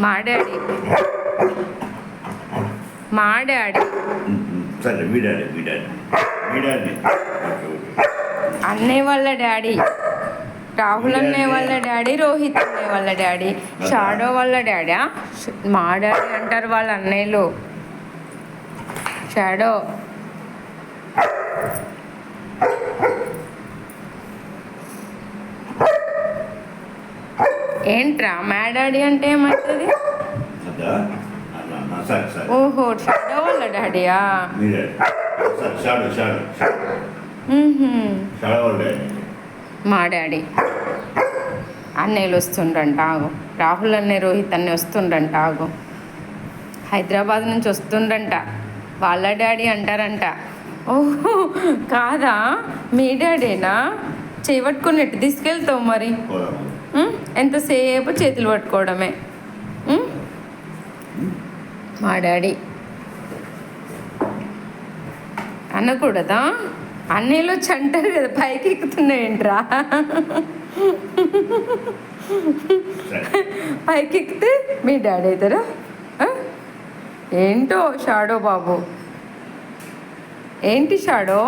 మా డాడీ మా డాడీ సరే మీ డాడీ మీ డాడీ మీ డాడీ అన్నయ్య వాళ్ళ డాడీ, రాహుల్ అన్నయ్య వాళ్ళ డాడీ, రోహిత్ అన్నయ్య వాళ్ళ డాడీ, షాడో వాళ్ళ డాడీ. మా డాడీ అంటారు వాళ్ళ అన్నయ్యలు. షాడో ఏంట్రా మా డాడీ అంటే ఏమవుతుంది? అదా సరే సరే ఓహో షాడో వాళ్ళ డాడీయా? మీ డాడీ సరే షాడో షాడో షాడో వాళ్ళ డాడీ మా డాడీ. అన్నయ్యలు వస్తుండ్రంట ఆగు. రాహుల్ అన్నయ్య, రోహిత్ అన్నయ్య వస్తుండ్రంట ఆగు. హైదరాబాద్ నుంచి వస్తుండ్రంట. వాళ్ళ డాడీ అంటారంట. ఓహో కాదా, మీ డాడీనా? చేయి పట్టుకుని ఎట్టు తీసుకెళ్తావు మరి? ఎంతసేపు చేతులు పట్టుకోవడమే. మా డాడీ అనకూడదా? అన్నయ్యలు వచ్చి అంటారు కదా పైకి ఎక్కుతున్నాయంట్రా. పైకి ఎక్కితే మీ డాడీ అవుతారా? ఏంటో షాడో బాబు, ఏంటి షాడో?